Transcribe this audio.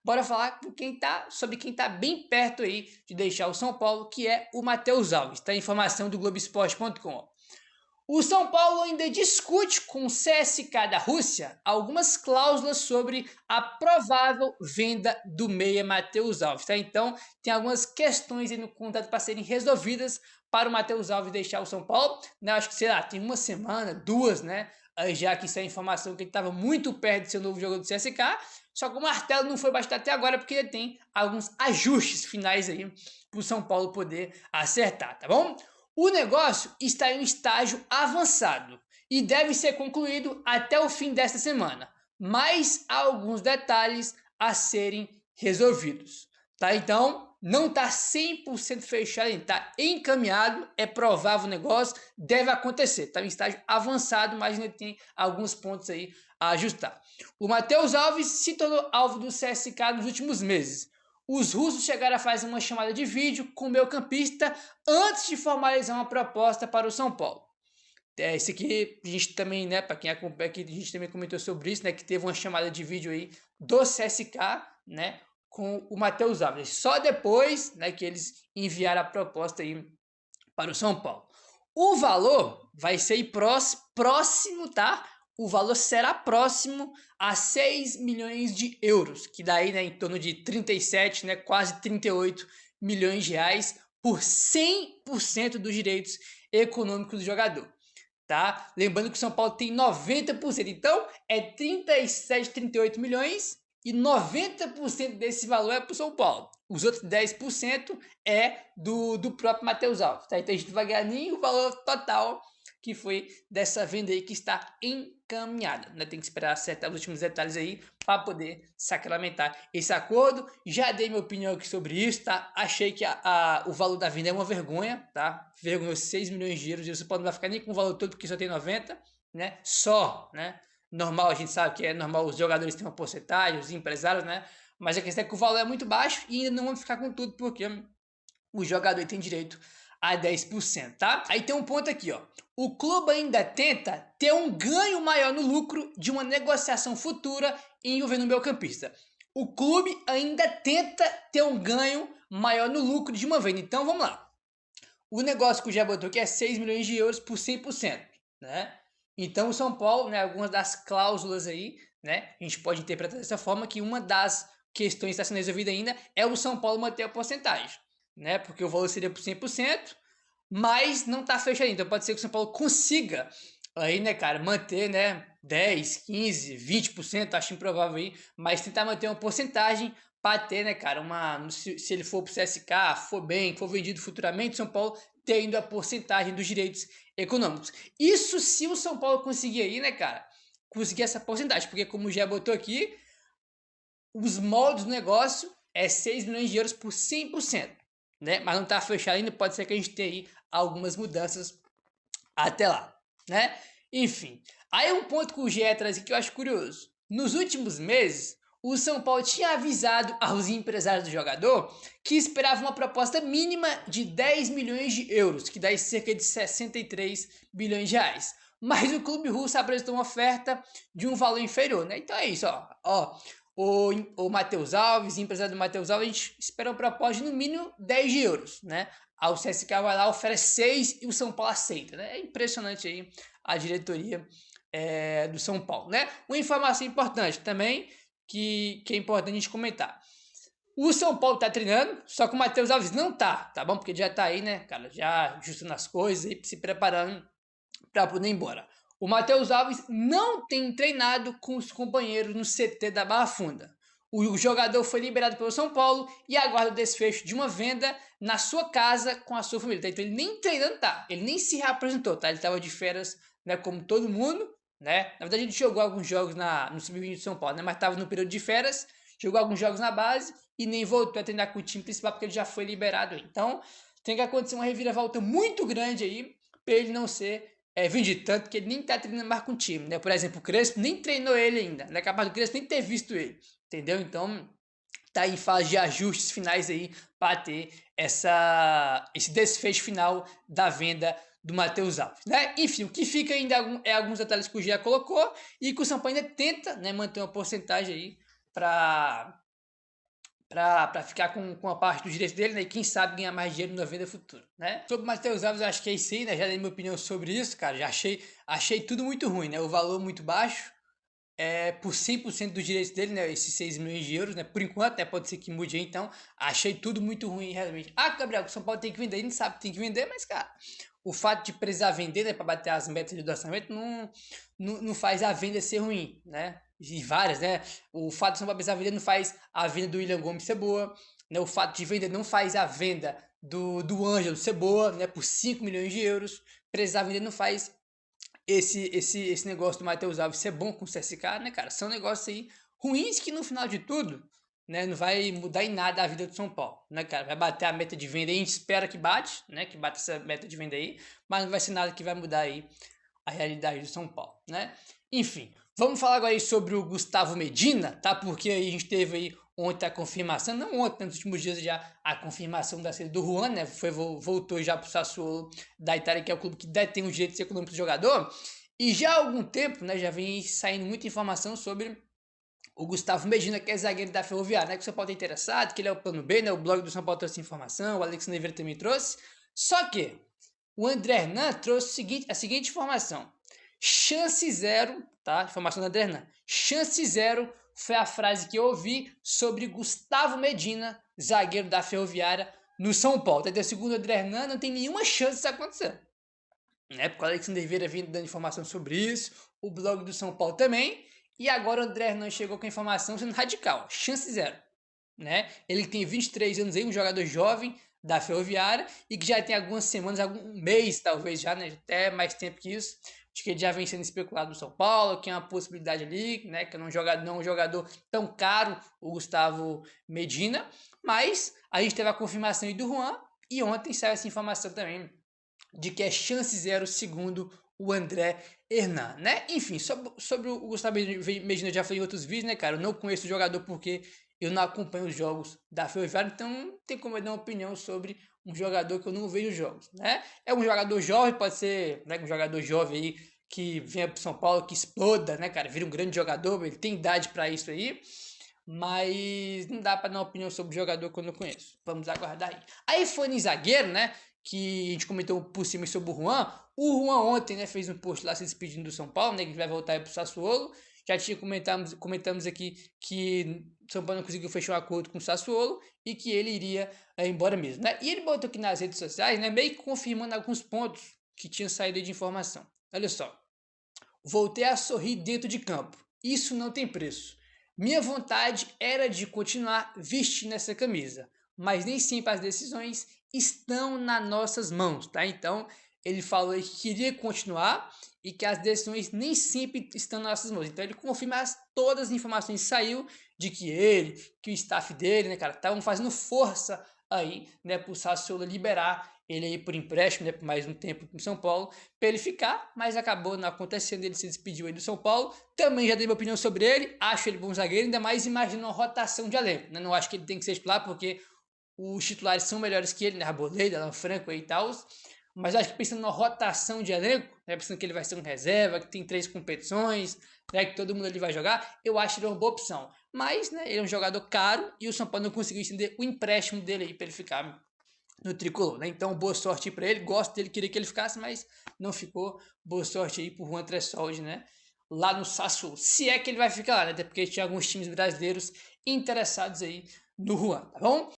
bora falar sobre quem tá bem perto aí de deixar o São Paulo, que é o Matheus Alves. Tá a informação do Globoesporte.com. O São Paulo ainda discute com o CSKA da Rússia algumas cláusulas sobre a provável venda do meia Matheus Alves. Tá? Então, tem algumas questões aí no contrato para serem resolvidas para o Matheus Alves deixar o São Paulo. Né? Acho que, sei lá, tem uma semana, duas, né? Já que isso é informação que ele estava muito perto de ser o novo jogador do CSKA. Só que o martelo não foi batido até agora porque ele tem alguns ajustes finais aí para o São Paulo poder acertar, tá bom? O negócio está em um estágio avançado e deve ser concluído até o fim desta semana, mas há alguns detalhes a serem resolvidos, tá? Então, não está 100% fechado, está encaminhado, é provável o negócio, deve acontecer, está em estágio avançado, mas ainda tem alguns pontos aí a ajustar. O Matheus Alves se tornou alvo do CSKA nos últimos meses. Os russos chegaram a fazer uma chamada de vídeo com o meio-campista antes de formalizar uma proposta para o São Paulo. Esse aqui a gente também, né, para quem acompanha aqui, a gente também comentou sobre isso, né, que teve uma chamada de vídeo aí do CSKA, né, com o Matheus Alves. Só depois, né, que eles enviaram a proposta aí para o São Paulo. O valor vai ser próximo, tá? O valor será próximo a 6 milhões de euros, que daí, né, em torno de 37, né, quase 38 milhões de reais por 100% dos direitos econômicos do jogador, tá? Lembrando que o São Paulo tem 90%, então é 37, 38 milhões e 90% desse valor é para o São Paulo. Os outros 10% é do próprio Matheus Alves, tá? Então a gente não vai ganhar nem o valor total que foi dessa venda aí que está encaminhada, né? Tem que esperar acertar os últimos detalhes aí para poder sacramentar esse acordo. Já dei minha opinião aqui sobre isso, tá? Achei que o valor da venda é uma vergonha, tá? Vergonhou 6 milhões de euros e você não vai ficar nem com o valor todo porque só tem 90, né? Só, né? Normal, a gente sabe que é normal, os jogadores têm uma porcentagem, os empresários, né? Mas a questão é que o valor é muito baixo e ainda não vamos ficar com tudo porque o jogador tem direito a 10%, tá? Aí tem um ponto aqui, ó. O clube ainda tenta ter um ganho maior no lucro de uma negociação futura envolvendo o meio-campista. O clube ainda tenta ter um ganho maior no lucro de uma venda. Então, vamos lá. O negócio que o Jé botou aqui é 6 milhões de euros por 100%, né? Então, o São Paulo, né, algumas das cláusulas aí, né, a gente pode interpretar dessa forma que uma das questões que está sendo resolvida ainda é o São Paulo manter a porcentagem, né? Porque o valor seria por 100%, mas não está fechado ainda. Então pode ser que o São Paulo consiga aí, né, cara, manter, né, 10, 15, 20%, acho improvável aí, mas tentar manter uma porcentagem para ter, né, cara, se ele for pro CSKA, for bem, for vendido futuramente, São Paulo tendo a porcentagem dos direitos econômicos. Isso se o São Paulo conseguir aí, né, cara, conseguir essa porcentagem, porque como já botou aqui, os moldes do negócio é 6 milhões de euros por 100%, né? Mas não está fechado ainda, pode ser que a gente tenha aí algumas mudanças até lá, né? Enfim, aí um ponto que o GE traz aqui que eu acho curioso. Nos últimos meses, o São Paulo tinha avisado aos empresários do jogador que esperava uma proposta mínima de 10 milhões de euros, que dá cerca de 63 bilhões de reais. Mas o clube russo apresentou uma oferta de um valor inferior, né? Então é isso, ó. O Matheus Alves, empresário do Matheus Alves, a gente espera uma proposta de no mínimo 10 de euros, né? Aí o CSKA vai lá, oferece 6 e o São Paulo aceita, né? É impressionante aí a diretoria do São Paulo, né? Uma informação importante também, que é importante a gente comentar. O São Paulo tá treinando, só que o Matheus Alves não tá bom? Porque ele já tá aí, né, cara, já ajustando as coisas e se preparando para poder ir embora. O Matheus Alves não tem treinado com os companheiros no CT da Barra Funda. O jogador foi liberado pelo São Paulo e aguarda o desfecho de uma venda na sua casa com a sua família. Então ele nem treinando tá, ele nem se reapresentou, tá? Ele estava de férias, né, como todo mundo, né? Na verdade ele jogou alguns jogos no Sub-20 de São Paulo, né? Mas estava no período de férias, jogou alguns jogos na base e nem voltou a treinar com o time principal porque ele já foi liberado. Então tem que acontecer uma reviravolta muito grande aí para ele não ser vendido, tanto que ele nem tá treinando mais com o time, né? Por exemplo, o Crespo nem treinou ele ainda, não é capaz do Crespo nem ter visto ele, entendeu? Então, tá em fase de ajustes finais aí para ter esse desfecho final da venda do Matheus Alves, né? Enfim, o que fica ainda é alguns detalhes que o Gia colocou e que o São Paulo ainda tenta, né, manter uma porcentagem aí para para ficar com a parte do direito dele, né? E quem sabe ganhar mais dinheiro na venda futura, né? Sobre o Matheus Alves, eu acho que é isso aí, né? Já dei minha opinião sobre isso, cara. Já achei tudo muito ruim, né? O valor muito baixo, por 100% dos direitos dele, né? Esses 6 milhões de euros, né? Por enquanto, né? Pode ser que mude aí, então. Achei tudo muito ruim, realmente. Ah, Gabriel, o São Paulo tem que vender. A gente sabe que tem que vender, mas, cara, o fato de precisar vender, né? Para bater as metas do orçamento, não faz a venda ser ruim, né? E várias, né? O fato de São Paulo precisar vender não faz a venda do William Gomes ser boa, né? O fato de vender não faz a venda do Ângelo ser boa, né? Por 5 milhões de euros. Precisar vender não faz esse negócio do Matheus Alves ser bom com o CSK, né, cara? São negócios aí ruins que no final de tudo, né, não vai mudar em nada a vida do São Paulo, né, cara? Vai bater a meta de venda aí, a gente espera que bate, né, que bate essa meta de venda aí, mas não vai ser nada que vai mudar aí a realidade do São Paulo, né? Enfim, vamos falar agora aí sobre o Gustavo Medina, tá? Porque aí a gente teve aí ontem a confirmação, não ontem, nos últimos dias já, a confirmação da saída do Juan, né? Voltou já pro Sassuolo da Itália, que é o clube que detém o direito de ser econômico do jogador. E já há algum tempo, né, já vem saindo muita informação sobre o Gustavo Medina, que é zagueiro da Ferroviária, né? Que o São Paulo tá interessado, que ele é o plano B, né? O blog do São Paulo trouxe informação, o Alexandre Oliveira também trouxe. Só que o André Hernan trouxe a seguinte informação. Chance zero, tá? Informação do André Hernan. Chance zero foi a frase que eu ouvi sobre Gustavo Medina, zagueiro da Ferroviária, no São Paulo. Então, segundo o André Hernan, não tem nenhuma chance disso acontecer. Né? Porque o Alexandre Oliveira vindo dando informação sobre isso, o blog do São Paulo também, e agora o André Hernan chegou com a informação sendo radical. Chance zero. Né? Ele tem 23 anos aí, um jogador jovem da Ferroviária e que já tem algumas semanas, algum mês talvez já, né? Até mais tempo que isso. Acho que ele já vem sendo especulado no São Paulo, que é uma possibilidade ali, né? Que não é um jogador tão caro, o Gustavo Medina. Mas a gente teve a confirmação aí do Juan e ontem saiu essa informação também de que é chance zero segundo o André Hernan, né? Enfim, sobre o Gustavo Medina eu já falei em outros vídeos, né, cara? Eu não conheço o jogador porque eu não acompanho os jogos da Ferroviária, então não tem como eu dar uma opinião sobre um jogador que eu não vejo os jogos, né? É um jogador jovem, pode ser, né, um jogador jovem aí que venha pro São Paulo, que exploda, né, cara? Vira um grande jogador, ele tem idade para isso aí, mas não dá para dar uma opinião sobre o jogador que eu não conheço. Vamos aguardar aí. Aí foi em zagueiro, né? Que a gente comentou por cima sobre o Juan. O Juan ontem, né, fez um post lá se despedindo do São Paulo, né, que vai voltar aí pro Sassuolo. Já comentamos aqui que São Paulo não conseguiu fechar um acordo com o Sassuolo e que ele iria embora mesmo, né? E ele botou aqui nas redes sociais, né, meio que confirmando alguns pontos que tinham saído de informação. Olha só. Voltei a sorrir dentro de campo. Isso não tem preço. Minha vontade era de continuar vestindo essa camisa, mas nem sempre as decisões estão nas nossas mãos, tá? Então, ele falou que queria continuar e que as decisões nem sempre estão nas nossas mãos. Então, ele confirma todas as informações que saiu de que ele, que o staff dele, né, cara, estavam fazendo força aí, né, pro Sassuolo liberar ele aí por empréstimo, né, por mais um tempo com São Paulo, para ele ficar, mas acabou não acontecendo, ele se despediu aí do São Paulo. Também já dei minha opinião sobre ele, acho ele bom zagueiro, ainda mais imagino uma rotação de elenco, né? Não acho que ele tem que ser titular, porque os titulares são melhores que ele, né, Arboleda, Alan Franco aí e tal, mas acho que pensando numa rotação de elenco, né, pensando que ele vai ser um reserva, que tem 3 competições, né, que todo mundo ali vai jogar, eu acho ele uma boa opção. Mas, né, ele é um jogador caro e o São Paulo não conseguiu estender o empréstimo dele aí para ele ficar no tricolor, né? Então, boa sorte para ele. Gosto dele, queria que ele ficasse, mas não ficou. Boa sorte aí pro Juan Tressoldi, né? Lá no Sassuolo. Se é que ele vai ficar lá, né? Até porque tinha alguns times brasileiros interessados aí no Juan, tá bom?